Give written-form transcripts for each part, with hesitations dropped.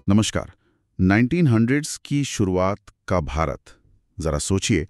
नमस्कार। 1900s की शुरुआत का भारत, जरा सोचिए।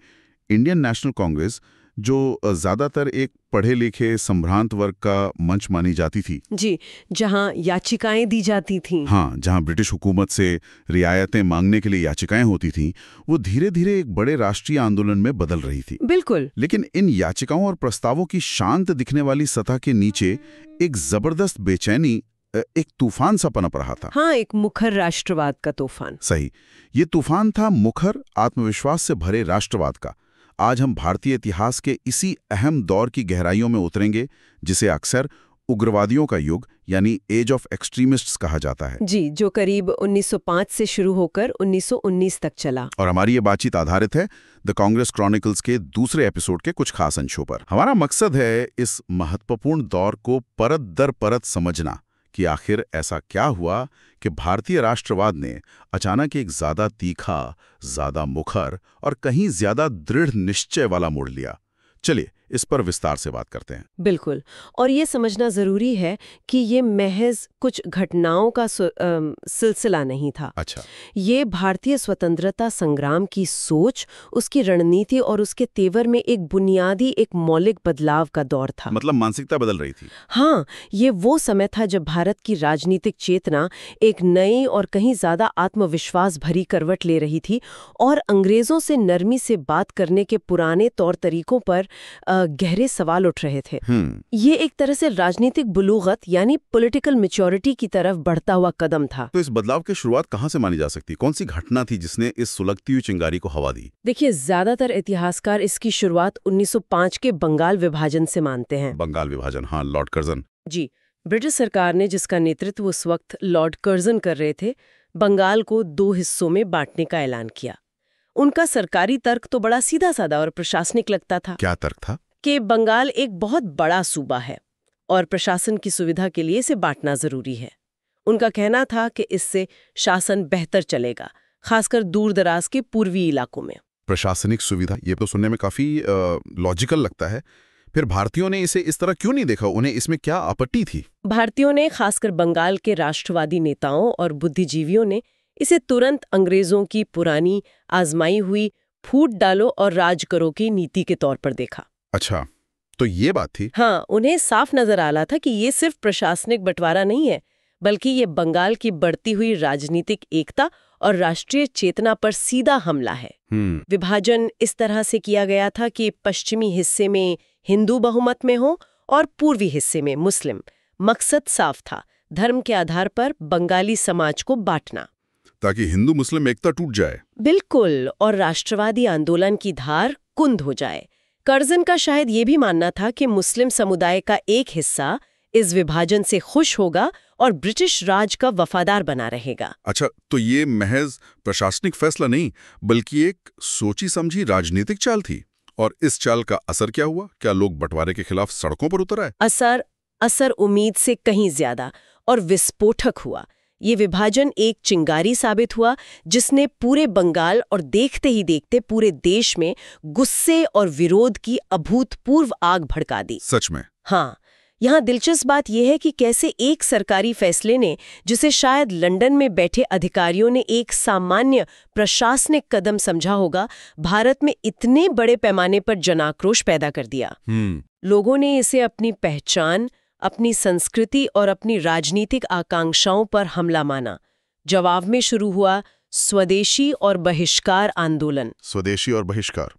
इंडियन नेशनल कांग्रेस, जो ज्यादातर एक पढ़े लिखे संभ्रांत वर्ग का मंच मानी जाती थी। जी, जहां याचिकाएं दी जाती थीं। हाँ, जहां ब्रिटिश हुकूमत से रियायतें मांगने के लिए याचिकाएं होती थीं, वो धीरे धीरे एक बड़े राष्ट्रीय आंदोलन में बदल रही थी। बिल्कुल। लेकिन इन याचिकाओं और प्रस्तावों की शांत दिखने वाली सतह के नीचे एक जबरदस्त बेचैनी, एक तूफान सा पनप रहा था। हाँ, एक मुखर राष्ट्रवाद का तूफान। सही, ये तूफान था मुखर आत्मविश्वास से भरे राष्ट्रवाद का। आज हम भारतीय इतिहास के इसी अहम दौर की गहराइयों में उतरेंगे, जिसे अक्सर उग्रवादियों का युग यानी एज ऑफ एक्सट्रीमिस्ट्स कहा जाता है। जी, जो करीब 1905 से शुरू होकर 1919 तक चला। और हमारी ये बातचीत आधारित है द कांग्रेस क्रॉनिकल्स के दूसरे एपिसोड के कुछ खास अंशों पर। हमारा मकसद है इस महत्वपूर्ण दौर को परत दर परत समझना कि आखिर ऐसा क्या हुआ कि भारतीय राष्ट्रवाद ने अचानक एक ज्यादा तीखा, ज्यादा मुखर और कहीं ज्यादा दृढ़ निश्चय वाला मोड़ लिया। चलिए इस पर विस्तार से बात करते हैं। बिल्कुल। और ये समझना जरूरी है कि ये महज कुछ घटनाओं का सिलसिला नहीं था। अच्छा। ये भारतीय स्वतंत्रता संग्राम की सोच, उसकी रणनीति और उसके तेवर में एक बुनियादी, एक मौलिक बदलाव का दौर था। मतलब मानसिकता बदल रही थी। हाँ, ये वो समय था जब भारत की राजनीतिक चेतना एक नई और कहीं ज्यादा आत्मविश्वास भरी करवट ले रही थी और अंग्रेजों से नरमी से बात करने के पुराने तौर तरीकों पर गहरे सवाल उठ रहे थे। ये एक तरह से राजनीतिक बुलूगत यानी पॉलिटिकल मैच्योरिटी की तरफ बढ़ता हुआ कदम था। तो इस बदलाव की शुरुआत कहाँ से मानी जा सकती? कौन सी घटना थी जिसने इस सुलगती हुई चिंगारी को हवा दी? देखिए, ज्यादातर इतिहासकार इसकी शुरुआत 1905 के बंगाल विभाजन से मानते हैं। बंगाल विभाजन, हाँ, लॉर्ड कर्जन। जी, ब्रिटिश सरकार ने, जिसका नेतृत्व उस वक्त लॉर्ड कर्जन कर रहे थे, बंगाल को 2 हिस्सों में बांटने का ऐलान किया। उनका सरकारी तर्क तो बड़ा सीधा साधा और प्रशासनिक लगता था। क्या तर्क था? कि बंगाल एक बहुत बड़ा सूबा है और प्रशासन की सुविधा के लिए इसे बांटना जरूरी है। उनका कहना था कि इससे शासन बेहतर चलेगा, खासकर दूर दराज के पूर्वी इलाकों में। प्रशासनिक सुविधा, ये तो सुनने में काफी लॉजिकल लगता है। फिर भारतीयों ने इसे इस तरह क्यों नहीं देखा? उन्हें इसमें क्या आपत्ति थी? भारतीयों ने, खासकर बंगाल के राष्ट्रवादी नेताओं और बुद्धिजीवियों ने, इसे तुरंत अंग्रेजों की पुरानी आजमाई हुई फूट डालो और राज करो की नीति के तौर पर देखा। अच्छा, तो ये बात थी। हाँ, उन्हें साफ नजर आ रहा था कि ये सिर्फ प्रशासनिक बंटवारा नहीं है, बल्कि ये बंगाल की बढ़ती हुई राजनीतिक एकता और राष्ट्रीय चेतना पर सीधा हमला है। विभाजन इस तरह से किया गया था कि पश्चिमी हिस्से में हिंदू बहुमत में हो और पूर्वी हिस्से में मुस्लिम। मकसद साफ था, धर्म के आधार पर बंगाली समाज को बांटना, ताकि हिंदू मुस्लिम एकता टूट जाए। बिल्कुल, और राष्ट्रवादी आंदोलन की धार कुंद हो जाए। कर्जन का शायद ये भी मानना था कि मुस्लिम समुदाय का एक हिस्सा इस विभाजन से खुश होगा और ब्रिटिश राज का वफादार बना रहेगा। अच्छा, तो ये महज प्रशासनिक फैसला नहीं, बल्कि एक सोची समझी राजनीतिक चाल थी। और इस चाल का असर क्या हुआ? क्या लोग बंटवारे के खिलाफ सड़कों पर उतर आए? असर उम्मीद से कहीं ज्यादा और विस्फोटक हुआ। ये विभाजन एक चिंगारी साबित हुआ जिसने पूरे बंगाल और देखते ही देखते पूरे देश में गुस्से और विरोध की अभूतपूर्व आग भड़का दी। सच में? हाँ, यहाँ दिलचस्प बात यह है कि कैसे एक सरकारी फैसले ने, जिसे शायद लंदन में बैठे अधिकारियों ने एक सामान्य प्रशासनिक कदम समझा होगा, भारत में इतने बड़े पैमाने पर जनाक्रोश पैदा कर दिया। लोगों ने इसे अपनी पहचान, अपनी संस्कृति और अपनी राजनीतिक आकांक्षाओं पर हमला माना। जवाब में शुरू हुआ स्वदेशी और बहिष्कार आंदोलन। स्वदेशी और बहिष्कार।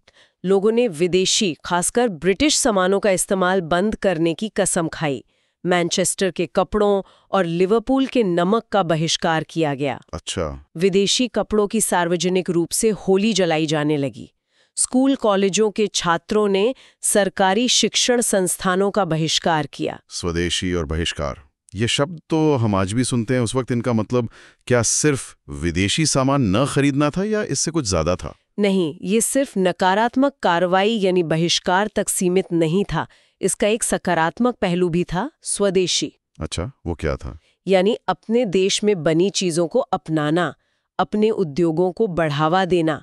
लोगों ने विदेशी, खासकर ब्रिटिश सामानों का इस्तेमाल बंद करने की कसम खाई। मैनचेस्टर के कपड़ों और लिवरपूल के नमक का बहिष्कार किया गया। अच्छा। विदेशी कपड़ों की सार्वजनिक रूप से होली जलाई जाने लगी। स्कूल कॉलेजों के छात्रों ने सरकारी शिक्षण संस्थानों का बहिष्कार किया। स्वदेशी और बहिष्कार, ये शब्द तो हम आज भी सुनते हैं। उस वक्त इनका मतलब क्या सिर्फ विदेशी सामान न खरीदना था या इससे कुछ ज्यादा था? नहीं, ये सिर्फ नकारात्मक कार्रवाई यानी बहिष्कार तक सीमित नहीं था। इसका एक सकारात्मक पहलू भी था, स्वदेशी। अच्छा, वो क्या था? यानी अपने देश में बनी चीजों को अपनाना, अपने उद्योगों को बढ़ावा देना,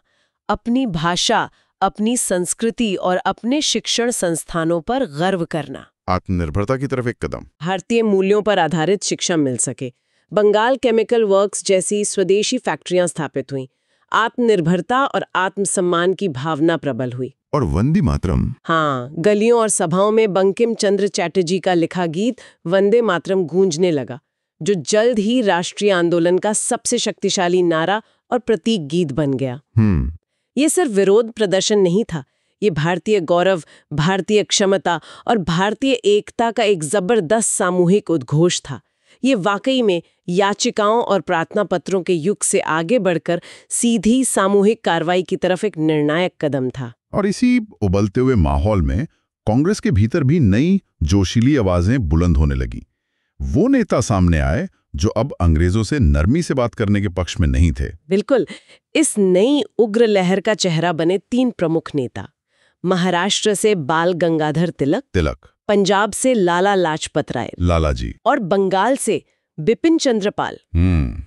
अपनी भाषा, अपनी संस्कृति और अपने शिक्षण संस्थानों पर गर्व करना। आत्मनिर्भरता की तरफ एक कदम। भारतीय मूल्यों पर आधारित शिक्षा मिल सके, बंगाल केमिकल वर्क्स जैसी स्वदेशी फैक्ट्रियां स्थापित हुईं। आत्मनिर्भरता और आत्मसम्मान की भावना प्रबल हुई। और वंदे मातरम। हाँ, गलियों और सभाओं में बंकिम चंद्र चटर्जी का लिखा गीत वंदे मातरम गूंजने लगा, जो जल्द ही राष्ट्रीय आंदोलन का सबसे शक्तिशाली नारा और प्रतीक गीत बन गया। ये सिर्फ विरोध प्रदर्शन नहीं था, ये भारतीय गौरव, भारतीय क्षमता और भारतीय एकता का एक जबरदस्त सामूहिक उद्घोष था। ये वाकई में याचिकाओं और प्रार्थना पत्रों के युग से आगे बढ़कर सीधी सामूहिक कार्रवाई की तरफ एक निर्णायक कदम था। और इसी उबलते हुए माहौल में कांग्रेस के भीतर भी नई जोशीली आवाजें बुलंद होने लगी। वो नेता सामने आए जो अब अंग्रेजों से नरमी से बात करने के पक्ष में नहीं थे। बिल्कुल। इस नई उग्र लहर का चेहरा बने 3 प्रमुख नेता। महाराष्ट्र से बाल गंगाधर तिलक, पंजाब से लाला लाजपत राय, लाला जी, और बंगाल से बिपिन चंद्र पाल।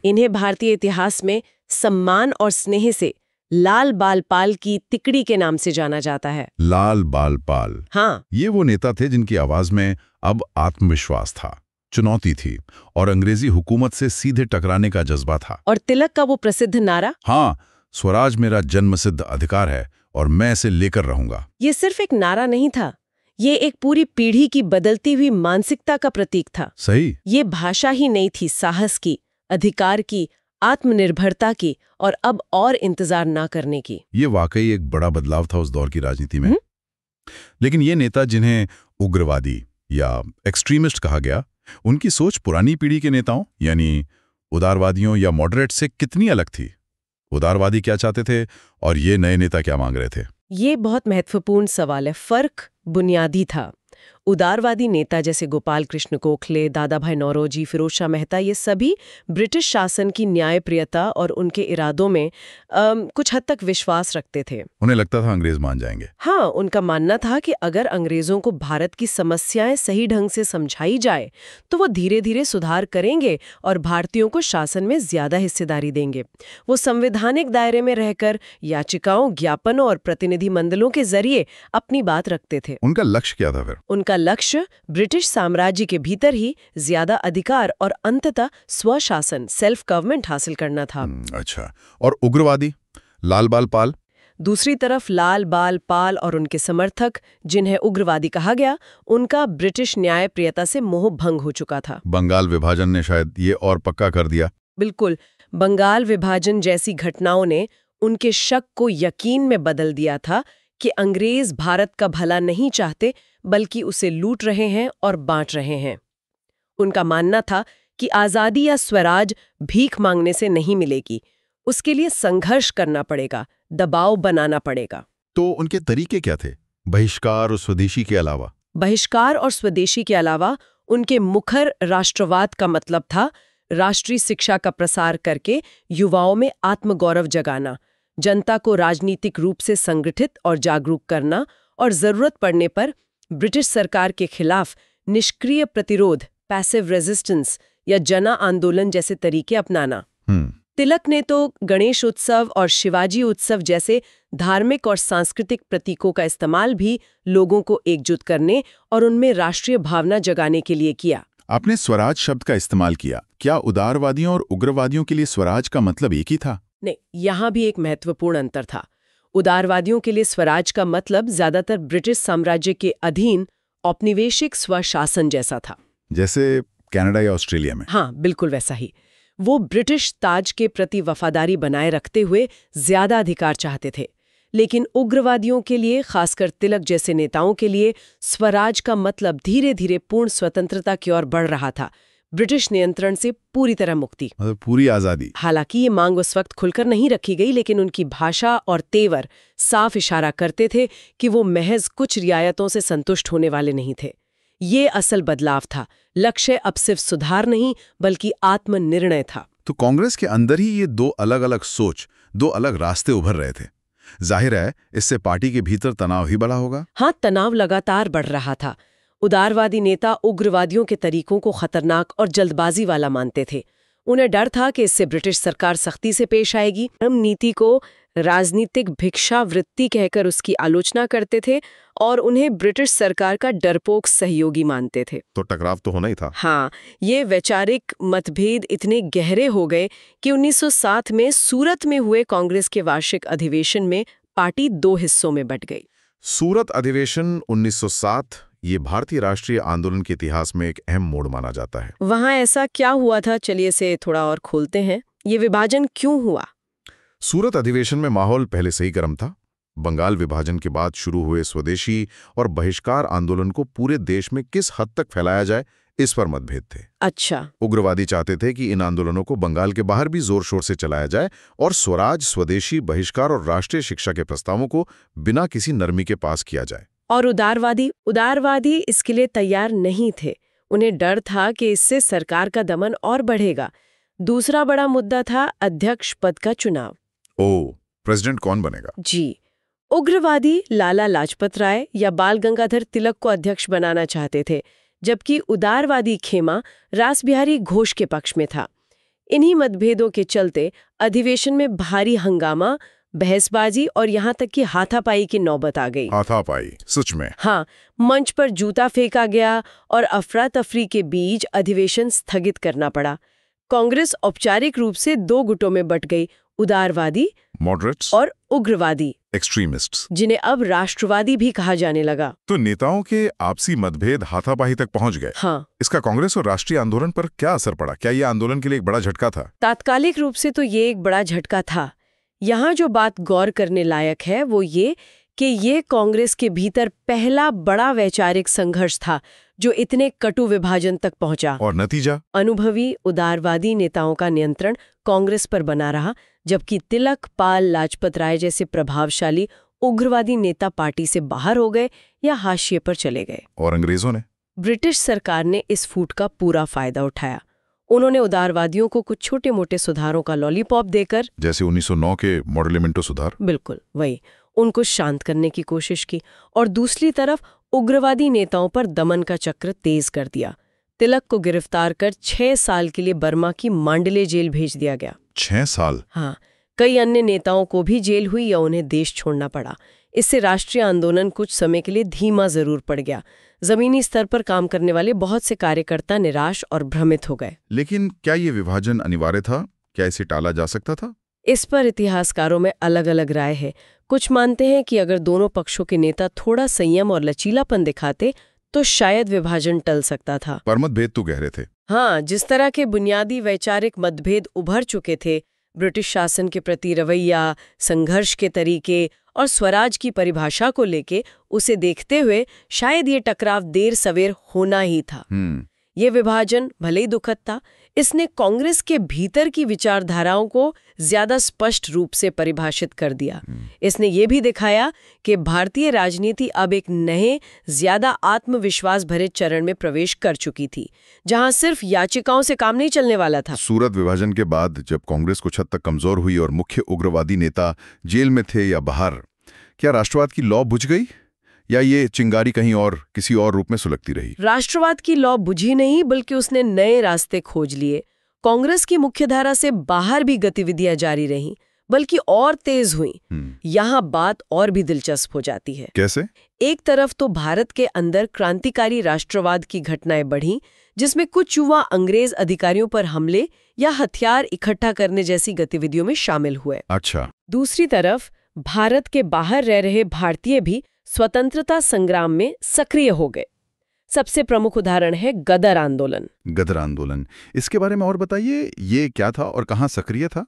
इन्हें भारतीय इतिहास में सम्मान और स्नेह से लाल बाल पाल की तिकड़ी के नाम से जाना जाता है। लाल बाल पाल। हाँ, ये वो नेता थे जिनकी आवाज में अब आत्मविश्वास था, चुनौती थी और अंग्रेजी हुकूमत से सीधे टकराने का जज्बा था। और तिलक का वो प्रसिद्ध नारा, हाँ, स्वराज मेरा जन्मसिद्ध अधिकार है और मैं इसे लेकर रहूंगा। ये सिर्फ एक नारा नहीं था, ये एक पूरी पीढ़ी की बदलती हुई मानसिकता का प्रतीक था। सही। ये भाषा ही नहीं थी साहस की, अधिकार की, आत्मनिर्भरता की और अब और इंतजार ना करने की। ये वाकई एक बड़ा बदलाव था उस दौर की राजनीति में। लेकिन ये नेता जिन्हें उग्रवादी या एक्सट्रीमिस्ट कहा गया, उनकी सोच पुरानी पीढ़ी के नेताओं यानी उदारवादियों या मॉडरेट से कितनी अलग थी? उदारवादी क्या चाहते थे और ये नए नेता क्या मांग रहे थे? ये बहुत महत्वपूर्ण सवाल है। फर्क बुनियादी था। उदारवादी नेता जैसे गोपाल कृष्ण गोखले, दादा भाई नौरोजी, फिरोज शाह मेहता, ये सभी ब्रिटिश शासन की न्यायप्रियता और उनके इरादों में कुछ हद तक विश्वास रखते थे। उन्हें लगता था अंग्रेज मान जाएंगे। हाँ, उनका मानना था कि अगर अंग्रेजों को भारत की समस्याएं सही ढंग से समझाई जाए तो वो धीरे धीरे सुधार करेंगे और भारतीयों को शासन में ज्यादा हिस्सेदारी देंगे। वो संवैधानिक दायरे में रहकर याचिकाओं, ज्ञापनों और प्रतिनिधि मंडलों के जरिए अपनी बात रखते थे। उनका लक्ष्य क्या था फिर? उनका लक्ष्य ब्रिटिश साम्राज्य के भीतर ही ज्यादा अधिकार और अंततः स्वशासन, सेल्फ गवर्नमेंट हासिल करना था। अच्छा। और उग्रवादी लाल बाल पाल? दूसरी तरफ लाल बाल पाल और उनके समर्थक, जिन्हें उग्रवादी कहा गया, उनका ब्रिटिश न्यायप्रियता से मोह भंग हो चुका था। बंगाल विभाजन ने शायद ये और पक्का कर दिया। बिल्कुल। बंगाल विभाजन जैसी घटनाओं ने उनके शक को यकीन में बदल दिया था कि अंग्रेज भारत का भला नहीं चाहते बल्कि उसे लूट रहे हैं और बांट रहे हैं। उनका मानना था कि आज़ादी या स्वराज भीख मांगने से नहीं मिलेगी, उसके लिए संघर्ष करना पड़ेगा, दबाव बनाना पड़ेगा। तो उनके तरीके क्या थे? बहिष्कार और स्वदेशी के अलावा? बहिष्कार और स्वदेशी के अलावा उनके मुखर राष्ट्रवाद का मतलब था राष्ट्रीय शिक्षा का प्रसार करके युवाओं में आत्मगौरव जगाना, जनता को राजनीतिक रूप से संगठित और जागरूक करना और जरूरत पड़ने पर ब्रिटिश सरकार के खिलाफ निष्क्रिय प्रतिरोध, पैसिव रेजिस्टेंस या जना आंदोलन जैसे तरीके अपनाना। तिलक ने तो गणेश उत्सव और शिवाजी उत्सव जैसे धार्मिक और सांस्कृतिक प्रतीकों का इस्तेमाल भी लोगों को एकजुट करने और उनमें राष्ट्रीय भावना जगाने के लिए किया। आपने स्वराज शब्द का इस्तेमाल किया। क्या उदारवादियों और उग्रवादियों के लिए स्वराज का मतलब एक ही था? नहीं, यहाँ भी एक महत्वपूर्ण अंतर था। उदारवादियों के लिए स्वराज का मतलब ज्यादातर ब्रिटिश साम्राज्य के अधीन औपनिवेशिक स्वशासन जैसा था, जैसे कनाडा या ऑस्ट्रेलिया में। हाँ, बिल्कुल वैसा ही। वो ब्रिटिश ताज के प्रति वफादारी बनाए रखते हुए ज्यादा अधिकार चाहते थे। लेकिन उग्रवादियों के लिए, खासकर तिलक जैसे नेताओं के लिए, स्वराज का मतलब धीरे धीरे पूर्ण स्वतंत्रता की ओर बढ़ रहा था, ब्रिटिश नियंत्रण से पूरी तरह मुक्ति, मतलब पूरी आजादी। हालांकि ये मांग उस वक्त खुलकर नहीं रखी गई, लेकिन उनकी भाषा और तेवर साफ इशारा करते थे कि वो महज कुछ रियायतों से संतुष्ट होने वाले नहीं थे। ये असल बदलाव था। लक्ष्य अब सिर्फ सुधार नहीं बल्कि आत्मनिर्णय था। तो कांग्रेस के अंदर ही ये दो अलग अलग सोच, दो अलग रास्ते उभर रहे थे। जाहिर है इससे पार्टी के भीतर तनाव ही बढ़ा होगा। हाँ, तनाव लगातार बढ़ रहा था। उदारवादी नेता उग्रवादियों के तरीकों को खतरनाक और जल्दबाजी वाला मानते थे। उन्हें डर था कि इससे ब्रिटिश सरकार सख्ती से पेश आएगी, नीति को राजनीतिक भिक्षावृत्ति कहकर उसकी आलोचना करते थे और उन्हें ब्रिटिश सरकार का डरपोक सहयोगी मानते थे। तो टकराव तो होना ही था। हाँ, ये वैचारिक मतभेद इतने गहरे हो गए कि 1907 में सूरत में हुए कांग्रेस के वार्षिक अधिवेशन में पार्टी 2 हिस्सों में बंट गई। सूरत अधिवेशन 1907 ये भारतीय राष्ट्रीय आंदोलन के इतिहास में एक अहम मोड़ माना जाता है। वहां ऐसा क्या हुआ था, चलिए इसे थोड़ा और खोलते हैं। ये विभाजन क्यों हुआ? सूरत अधिवेशन में माहौल पहले से ही गर्म था। बंगाल विभाजन के बाद शुरू हुए स्वदेशी और बहिष्कार आंदोलन को पूरे देश में किस हद तक फैलाया जाए, इस पर मतभेद थे। अच्छा। उग्रवादी चाहते थे कि इन आंदोलनों को बंगाल के बाहर भी जोर शोर से चलाया जाए और स्वराज, स्वदेशी, बहिष्कार और राष्ट्रीय शिक्षा के प्रस्तावों को बिना किसी नरमी के पास किया जाए। और उदारवादी इसके लिए तैयार नहीं थे। उन्हें डर था कि इससे सरकार का दमन और बढ़ेगा। दूसरा बड़ा मुद्दा था अध्यक्ष पद का चुनाव। प्रेसिडेंट कौन बनेगा? जी, उग्रवादी लाला लाजपत राय या बाल गंगाधर तिलक को अध्यक्ष बनाना चाहते थे, जबकि उदारवादी खेमा रासबिहारी घोष के पक्ष में था। इन्हीं मतभेदों के चलते अधिवेशन में भारी हंगामा, बहसबाजी और यहाँ तक कि हाथापाई की नौबत आ गई। हाथापाई? सच में? हाँ, मंच पर जूता फेंका गया और अफरा तफरी के बीच अधिवेशन स्थगित करना पड़ा। कांग्रेस औपचारिक रूप से 2 गुटों में बंट गई, उदारवादी मॉडरेट्स और उग्रवादी एक्सट्रीमिस्ट्स, जिन्हें अब राष्ट्रवादी भी कहा जाने लगा। तो नेताओं के आपसी मतभेद हाथापाई तक पहुंच गए। हाँ। इसका कांग्रेस और राष्ट्रीय आंदोलन पर क्या असर पड़ा? क्या यह आंदोलन के लिए एक बड़ा झटका था? तात्कालिक रूप से तो ये एक बड़ा झटका था। यहाँ जो बात गौर करने लायक है वो ये कि ये कांग्रेस के भीतर पहला बड़ा वैचारिक संघर्ष था जो इतने कटु विभाजन तक पहुंचा। और नतीजा? अनुभवी उदारवादी नेताओं का नियंत्रण कांग्रेस पर बना रहा, जबकि तिलक, पाल, लाजपत राय जैसे प्रभावशाली उग्रवादी नेता पार्टी से बाहर हो गए या हाशिए पर चले गए। और अंग्रेजों ने? ब्रिटिश सरकार ने इस फूट का पूरा फायदा उठाया। उन्होंने उदारवादियों को कुछ छोटे मोटे सुधारों का लॉलीपॉप देकर, जैसे 1909 के मॉडलिमेंटो सुधार, बिल्कुल वही, उनको शांत करने की कोशिश की। और दूसरी तरफ उग्रवादी नेताओं पर दमन का चक्र तेज कर दिया। तिलक को गिरफ्तार कर 6 साल के लिए बर्मा की मांडले जेल भेज दिया गया। 6 साल? हाँ, कई अन्य नेताओं को भी जेल हुई या उन्हें देश छोड़ना पड़ा। इससे राष्ट्रीय आंदोलन कुछ समय के लिए धीमा जरूर पड़ गया। जमीनी स्तर पर काम करने वाले बहुत से कार्यकर्ता निराश और भ्रमित हो गए। लेकिन क्या ये विभाजन अनिवार्य था? क्या इसे टाला जा सकता था? इस पर इतिहासकारों में अलग अलग राय है। कुछ मानते हैं कि अगर दोनों पक्षों के नेता थोड़ा संयम और लचीलापन दिखाते तो शायद विभाजन टल सकता था। पर मतभेद तो गहरे थे। हाँ, जिस तरह के बुनियादी वैचारिक मतभेद उभर चुके थे, ब्रिटिश शासन के प्रति रवैया, संघर्ष के तरीके और स्वराज की परिभाषा को लेके, उसे देखते हुए शायद ये टकराव देर सवेर होना ही था। ये विभाजन भले ही दुखद था, इसने कांग्रेस के भीतर की विचारधाराओं को ज्यादा स्पष्ट रूप से परिभाषित कर दिया। इसने ये भी दिखाया कि भारतीय राजनीति अब एक नए, ज्यादा आत्मविश्वास भरे चरण में प्रवेश कर चुकी थी, जहां सिर्फ याचिकाओं से काम नहीं चलने वाला था। सूरत विभाजन के बाद जब कांग्रेस कुछ हद तक कमजोर हुई और मुख्य उग्रवादी नेता जेल में थे या बाहर, क्या राष्ट्रवाद की लौ बुझ गई या ये चिंगारी कहीं और किसी और रूप में सुलगती रही? राष्ट्रवाद की लौ बुझी नहीं, बल्कि उसने नए रास्ते खोज लिए। कांग्रेस की मुख्यधारा से बाहर भी गतिविधियां जारी रहीं, बल्कि और तेज हुई। यहाँ बात और भी दिलचस्प हो जाती है। कैसे? एक तरफ तो भारत के अंदर क्रांतिकारी राष्ट्रवाद की घटनाएं बढ़ी, जिसमें कुछ युवा अंग्रेज अधिकारियों पर हमले या हथियार इकट्ठा करने जैसी गतिविधियों में शामिल हुए। अच्छा। दूसरी तरफ भारत के बाहर रह रहे भारतीय भी स्वतंत्रता संग्राम में सक्रिय हो गए। सबसे प्रमुख उदाहरण है गदर आंदोलन। गदर आंदोलन, इसके बारे में और बताइए, ये क्या था और कहाँ सक्रिय था?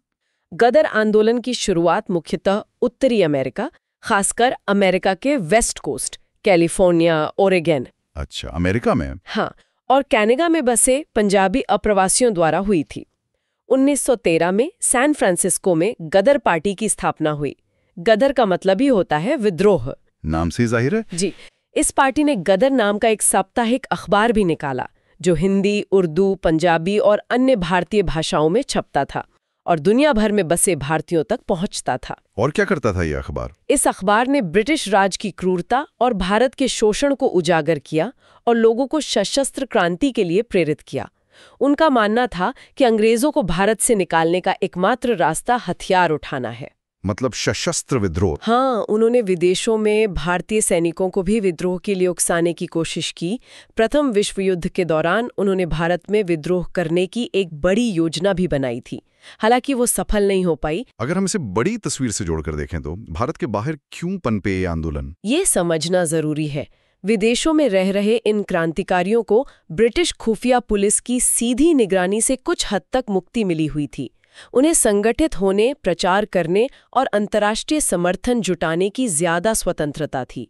गदर आंदोलन की शुरुआत मुख्यतः उत्तरी अमेरिका, खासकर अमेरिका के वेस्ट कोस्ट, कैलिफोर्निया, ओरेगन, अच्छा, अमेरिका में? हाँ, और कनाडा में बसे पंजाबी अप्रवासियों द्वारा हुई थी। 1913 में सैन फ्रांसिस्को में गदर पार्टी की स्थापना हुई। गदर का मतलब ही होता है विद्रोह। नाम से जाहिर है। जी, इस पार्टी ने गदर नाम का एक साप्ताहिक अखबार भी निकाला, जो हिंदी, उर्दू, पंजाबी और अन्य भारतीय भाषाओं में छपता था और दुनिया भर में बसे भारतीयों तक पहुंचता था। और क्या करता था ये अखबार? इस अखबार ने ब्रिटिश राज की क्रूरता और भारत के शोषण को उजागर किया और लोगों को सशस्त्र क्रांति के लिए प्रेरित किया। उनका मानना था कि अंग्रेजों को भारत से निकालने का एकमात्र रास्ता हथियार उठाना है। मतलब सशस्त्र विद्रोह। हाँ, उन्होंने विदेशों में भारतीय सैनिकों को भी विद्रोह के लिए उकसाने की कोशिश की। प्रथम विश्व युद्ध के दौरान उन्होंने भारत में विद्रोह करने की एक बड़ी योजना भी बनाई थी। हालांकि वो सफल नहीं हो पाई। अगर हम इसे बड़ी तस्वीर से जोड़कर देखें तो भारत के बाहर क्यों पनपे ये आंदोलन? ये समझना जरूरी है। विदेशों में रह रहे इन क्रांतिकारियों को ब्रिटिश खुफिया पुलिस की सीधी निगरानी से कुछ हद तक मुक्ति मिली हुई थी। उन्हें संगठित होने, प्रचार करने और अंतर्राष्ट्रीय समर्थन जुटाने की ज्यादा स्वतंत्रता थी।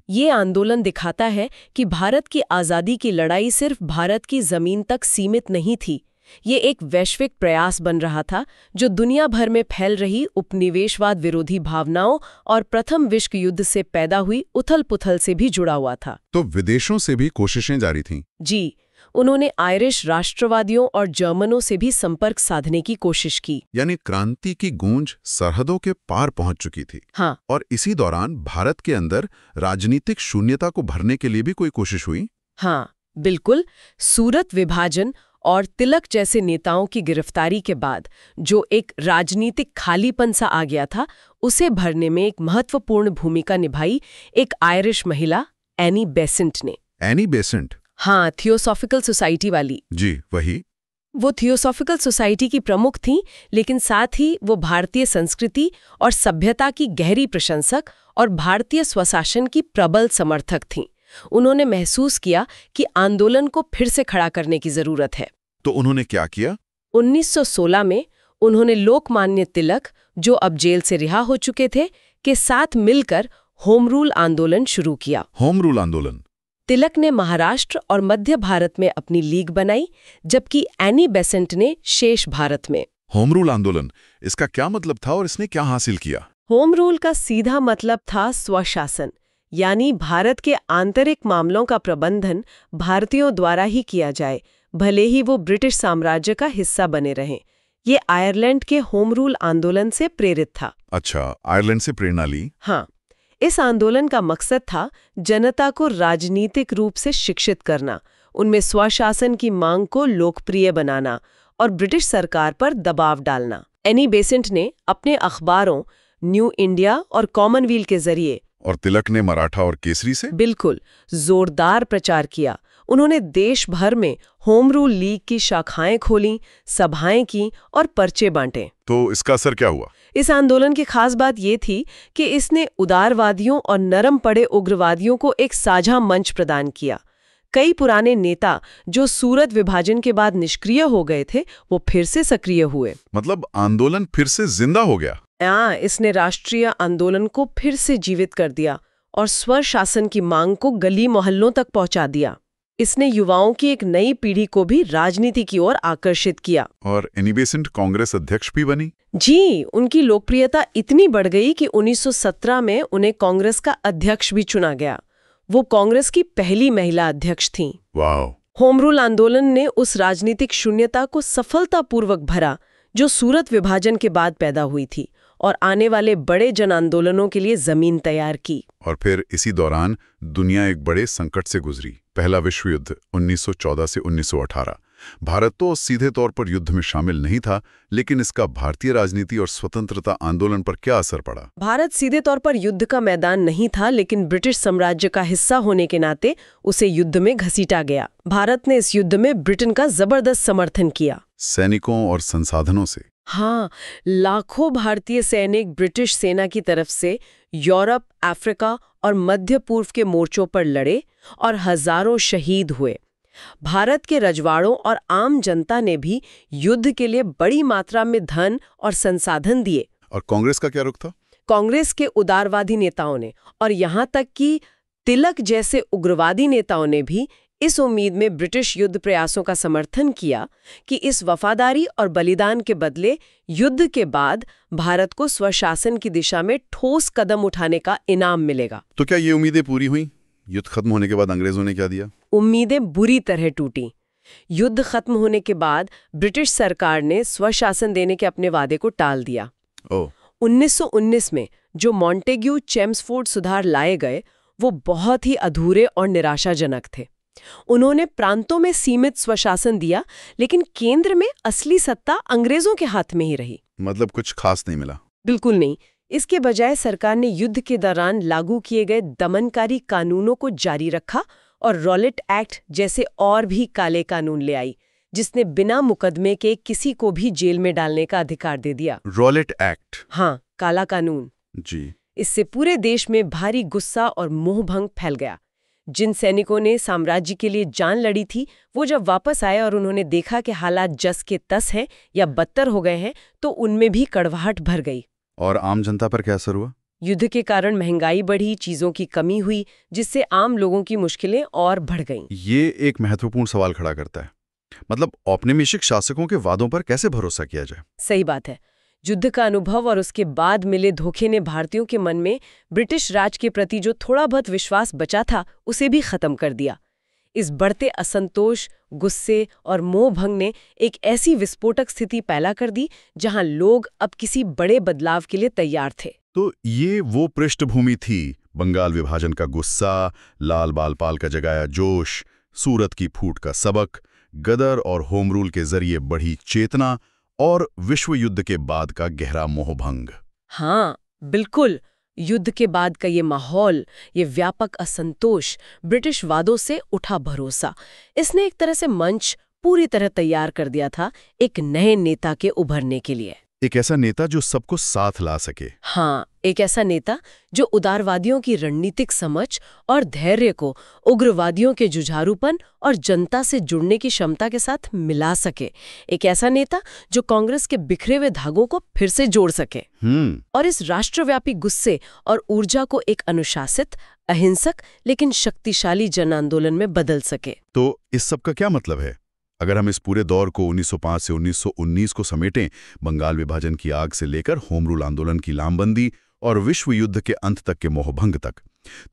ये आंदोलन दिखाता है कि भारत की आज़ादी की लड़ाई सिर्फ भारत की जमीन तक सीमित नहीं थी। ये एक वैश्विक प्रयास बन रहा था जो दुनिया भर में फैल रही उपनिवेशवाद विरोधी भावनाओं और प्रथम विश्व युद्ध से पैदा हुई उथल-पुथल से भी जुड़ा हुआ था। तो विदेशों से भी कोशिशें जारी थीं। जी, उन्होंने आयरिश राष्ट्रवादियों और जर्मनों से भी संपर्क साधने की कोशिश की। यानी क्रांति की गूंज सरहदों के पार पहुंच चुकी थी। हाँ। और इसी दौरान भारत के अंदर राजनीतिक शून्यता को भरने के लिए भी कोई कोशिश हुई? हाँ, बिल्कुल। सूरत विभाजन और तिलक जैसे नेताओं की गिरफ्तारी के बाद जो एक राजनीतिक खालीपन सा आ गया था, उसे भरने में एक महत्वपूर्ण भूमिका निभाई एक आयरिश महिला एनी बेसेंट ने। Annie Besant? हाँ, थियोसॉफिकल सोसाइटी वाली। जी, वही। वो थियोसॉफिकल सोसाइटी की प्रमुख थीं, लेकिन साथ ही वो भारतीय संस्कृति और सभ्यता की गहरी प्रशंसक और भारतीय स्वशासन की प्रबल समर्थक थीं। उन्होंने महसूस किया कि आंदोलन को फिर से खड़ा करने की जरूरत है। तो उन्होंने क्या किया? 1916 में उन्होंने लोकमान्य तिलक, जो अब जेल से रिहा हो चुके थे, के साथ मिलकर होम रूल आंदोलन शुरू किया। होम रूल आंदोलन? तिलक ने महाराष्ट्र और मध्य भारत में अपनी लीग बनाई, जबकि एनी बेसेंट ने शेष भारत में। होम रूल आंदोलन, इसका क्या मतलब था और इसने क्या हासिल किया? होम रूल का सीधा मतलब था स्वशासन, यानी भारत के आंतरिक मामलों का प्रबंधन भारतीयों द्वारा ही किया जाए, भले ही वो ब्रिटिश साम्राज्य का हिस्सा बने रहें। ये आयरलैंड के होम रूल आंदोलन से प्रेरित था। अच्छा, आयरलैंड से प्रेरणा ली। हाँ, इस आंदोलन का मकसद था जनता को राजनीतिक रूप से शिक्षित करना, उनमें स्वशासन की मांग को लोकप्रिय बनाना और ब्रिटिश सरकार पर दबाव डालना। एनी बेसेंट ने अपने अखबारों न्यू इंडिया और कॉमनवेल्थ के जरिए, और तिलक ने मराठा और केसरी से, बिल्कुल, जोरदार प्रचार किया। उन्होंने देश भर में होम रूल लीग की शाखाएं खोलीं, सभाएं की और पर्चे बांटे। तो इसका असर क्या हुआ? इस आंदोलन की खास बात ये थी कि इसने उदारवादियों और नरम पड़े उग्रवादियों को एक साझा मंच प्रदान किया। कई पुराने नेता जो सूरत विभाजन के बाद निष्क्रिय हो गए थे, वो फिर से सक्रिय हुए। मतलब आंदोलन फिर से जिंदा हो गया। इसने राष्ट्रीय आंदोलन को फिर से जीवित कर दिया और स्वशासन की मांग को गली मोहल्लों तक पहुंचा दिया। इसने युवाओं की एक नई पीढ़ी को भी राजनीति की ओर आकर्षित किया। और एनी बेसेंट कांग्रेस अध्यक्ष भी बनी? जी, उनकी लोकप्रियता इतनी बढ़ गई कि 1917 में उन्हें कांग्रेस का अध्यक्ष भी चुना गया। वो कांग्रेस की पहली महिला अध्यक्ष थीं। वाह! होम रूल आंदोलन ने उस राजनीतिक शून्यता को सफलतापूर्वक भरा जो सूरत विभाजन के बाद पैदा हुई थी, और आने वाले बड़े जन आंदोलनों के लिए जमीन तैयार की। और फिर इसी दौरान दुनिया एक बड़े संकट से गुजरी। पहला विश्व युद्ध 1914 से 1918। भारत तो सीधे तौर पर युद्ध में शामिल नहीं था, लेकिन इसका भारतीय राजनीति और स्वतंत्रता आंदोलन पर क्या असर पड़ा? भारत सीधे तौर पर युद्ध का मैदान नहीं था, लेकिन ब्रिटिश साम्राज्य का हिस्सा होने के नाते उसे युद्ध में घसीटा गया। भारत ने इस युद्ध में ब्रिटेन का जबरदस्त समर्थन किया, सैनिकों और संसाधनों से। हाँ, लाखों भारतीय सैनिक ब्रिटिश सेना की तरफ से यूरोप, अफ्रीका और मध्य पूर्व के मोर्चों पर लड़े और हजारों शहीद हुए। भारत के रजवाड़ों और आम जनता ने भी युद्ध के लिए बड़ी मात्रा में धन और संसाधन दिए। और कांग्रेस का क्या रुख था? कांग्रेस के उदारवादी नेताओं ने और यहाँ तक कि तिलक जैसे उग्रवादी नेताओं ने भी इस उम्मीद में ब्रिटिश युद्ध प्रयासों का समर्थन किया कि इस वफादारी और बलिदान के बदले युद्ध के बाद भारत को स्वशासन की दिशा में ठोस कदम उठाने का इनाम मिलेगा। तो क्या ये उम्मीदें पूरी हुई? युद्ध खत्म होने के बाद अंग्रेजों ने क्या दिया? उम्मीदें बुरी तरह टूटी। युद्ध खत्म होने के बाद ब्रिटिश सरकार ने स्वशासन देने के अपने वादे को टाल दिया। 1919 में जो मॉन्टेग्यू चेम्सफोर्ड सुधार लाए गए, वो बहुत ही अधूरे और निराशाजनक थे। उन्होंने प्रांतों में सीमित स्वशासन दिया, लेकिन केंद्र में असली सत्ता अंग्रेजों के हाथ में ही रही। मतलब कुछ खास नहीं मिला? बिल्कुल नहीं। इसके बजाय सरकार ने युद्ध के दौरान लागू किए गए दमनकारी कानूनों को जारी रखा और रॉलेट एक्ट जैसे और भी काले कानून ले आई, जिसने बिना मुकदमे के किसी को भी जेल में डालने का अधिकार दे दिया। Rowlatt act? हाँ, काला कानून जी। इससे पूरे देश में भारी गुस्सा और मोहभंग फैल गया। जिन सैनिकों ने साम्राज्य के लिए जान लड़ी थी, वो जब वापस आए और उन्होंने देखा कि हालात जस के तस हैं या बदतर हो गए हैं, तो उनमें भी कड़वाहट भर गई। और आम जनता पर क्या असर हुआ? युद्ध के कारण महंगाई बढ़ी, चीजों की कमी हुई, जिससे आम लोगों की मुश्किलें और बढ़ गईं। ये एक महत्वपूर्ण सवाल खड़ा करता है। मतलब औपनिवेशिक शासकों के वादों पर कैसे भरोसा किया जाए? सही बात है। युद्ध का अनुभव और उसके बाद मिले धोखे ने भारतीयों के मन में ब्रिटिश राज के प्रति जो थोड़ा बहुत विश्वास बचा था, उसे भी खत्म कर दिया। इस बढ़ते असंतोष, गुस्से और मोहभंग ने एक ऐसी विस्फोटक स्थिति पैदा कर दी जहां लोग अब किसी बड़े बदलाव के लिए तैयार थे। तो ये वो पृष्ठभूमि थी, बंगाल विभाजन का गुस्सा, लाल बालपाल का जगाया जोश, सूरत की फूट का सबक, गदर और होम रूल के जरिए बढ़ी चेतना और विश्व युद्ध के बाद का गहरा मोहभंग। हाँ, बिल्कुल। युद्ध के बाद का ये माहौल, ये व्यापक असंतोष, ब्रिटिश वादों से उठा भरोसा, इसने एक तरह से मंच पूरी तरह तैयार कर दिया था एक नए नेता के उभरने के लिए। एक ऐसा नेता जो सबको साथ ला सके। हाँ, एक ऐसा नेता जो उदारवादियों की रणनीतिक समझ और धैर्य को उग्रवादियों के जुझारूपन और जनता से जुड़ने की क्षमता के साथ मिला सके। एक ऐसा नेता जो कांग्रेस के बिखरे हुए धागों को फिर से जोड़ सके और इस राष्ट्रव्यापी गुस्से और ऊर्जा को एक अनुशासित, अहिंसक लेकिन शक्तिशाली जन आंदोलन में बदल सके। तो इस सब का क्या मतलब है? अगर हम इस पूरे दौर को 1905 से 1919 को समेटें, बंगाल विभाजन की आग से लेकर होम रूल आंदोलन की लामबंदी और विश्व युद्ध के अंत तक के मोहभंग तक,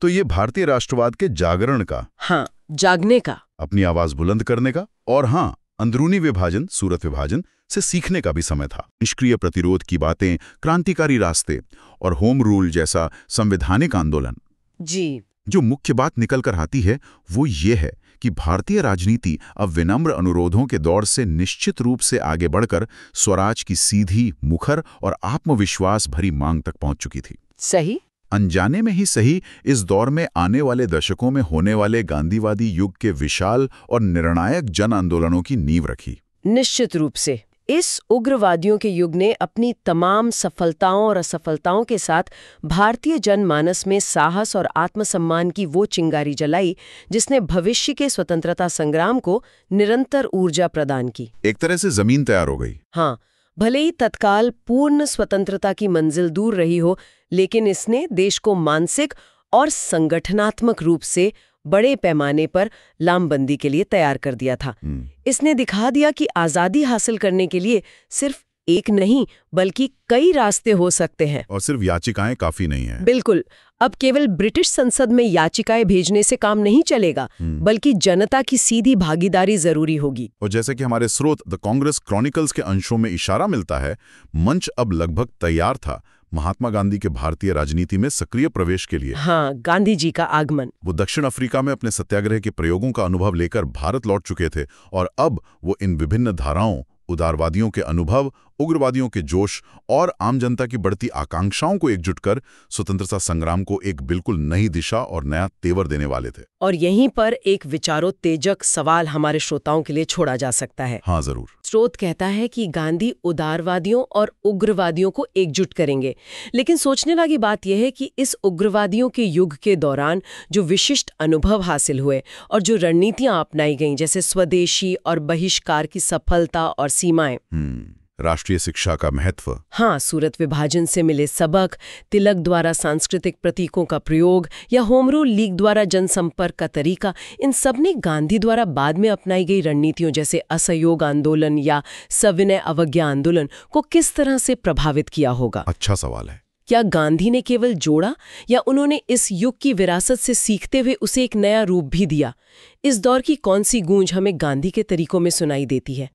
तो ये भारतीय राष्ट्रवाद के जागरण का, हाँ, जागने का, अपनी आवाज बुलंद करने का और हाँ, अंदरूनी विभाजन, सूरत विभाजन से सीखने का भी समय था। निष्क्रिय प्रतिरोध की बातें, क्रांतिकारी रास्ते और होम रूल जैसा संवैधानिक आंदोलन। जी। जो मुख्य बात निकल कर आती है वो ये है कि भारतीय राजनीति अब विनम्र अनुरोधों के दौर से निश्चित रूप से आगे बढ़कर स्वराज की सीधी, मुखर और आत्मविश्वास भरी मांग तक पहुंच चुकी थी। सही। अनजाने में ही सही, इस दौर में आने वाले दशकों में होने वाले गांधीवादी युग के विशाल और निर्णायक जन आंदोलनों की नींव रखी। निश्चित रूप से इस उग्रवादियों के युग ने अपनी तमाम सफलताओं और असफलताओं के साथ भारतीय जनमानस में साहस और आत्मसम्मान की वो चिंगारी जलाई जिसने भविष्य के स्वतंत्रता संग्राम को निरंतर ऊर्जा प्रदान की। एक तरह से जमीन तैयार हो गई। हाँ, भले ही तत्काल पूर्ण स्वतंत्रता की मंजिल दूर रही हो, लेकिन इसने देश को मानसिक और संगठनात्मक रूप से बड़े पैमाने पर लामबंदी के लिए तैयार कर दिया था। इसने दिखा दिया कि आज़ादी हासिल करने के लिए सिर्फ एक नहीं बल्कि कई रास्ते हो सकते हैं और सिर्फ याचिकाएं काफी नहीं है। बिल्कुल। अब केवल ब्रिटिश संसद में याचिकाएं भेजने से काम नहीं चलेगा, बल्कि जनता की सीधी भागीदारी जरूरी होगी। और जैसे कि हमारे स्रोत द कांग्रेस क्रॉनिकल्स के अंशों में इशारा मिलता है, मंच अब लगभग तैयार था महात्मा गांधी के भारतीय राजनीति में सक्रिय प्रवेश के लिए। हाँ, गांधी जी का आगमन। वो दक्षिण अफ्रीका में अपने सत्याग्रह के प्रयोगों का अनुभव लेकर भारत लौट चुके थे और अब वो इन विभिन्न धाराओं, उदारवादियों के अनुभव, उग्रवादियों के जोश और आम जनता की बढ़ती आकांक्षाओं को एकजुट कर स्वतंत्रता संग्राम को एक बिल्कुल नई दिशा और नया तेवर देने वाले थे। और यहीं पर एक विचारोत्तेजक सवाल हमारे श्रोताओं के लिए छोड़ा जा सकता है। हाँ, जरूर। स्रोत कहता है कि गांधी उदारवादियों और उग्रवादियों को एकजुट करेंगे, लेकिन सोचने वाली बात यह है कि इस उग्रवादियों के युग के दौरान जो विशिष्ट अनुभव हासिल हुए और जो रणनीतियां अपनाई गईं, जैसे स्वदेशी और बहिष्कार की सफलता और सीमाएं, राष्ट्रीय शिक्षा का महत्व, हाँ, सूरत विभाजन से मिले सबक, तिलक द्वारा सांस्कृतिक प्रतीकों का प्रयोग या होम रूल लीग द्वारा जनसंपर्क का तरीका, इन सब ने गांधी द्वारा बाद में अपनाई गई रणनीतियों जैसे असहयोग आंदोलन या सविनय अवज्ञा आंदोलन को किस तरह से प्रभावित किया होगा। अच्छा सवाल है। क्या गांधी ने केवल जोड़ा या उन्होंने इस युग की विरासत से सीखते हुए उसे एक नया रूप भी दिया? इस दौर की कौन सी गूंज हमें गांधी के तरीकों में सुनाई देती है?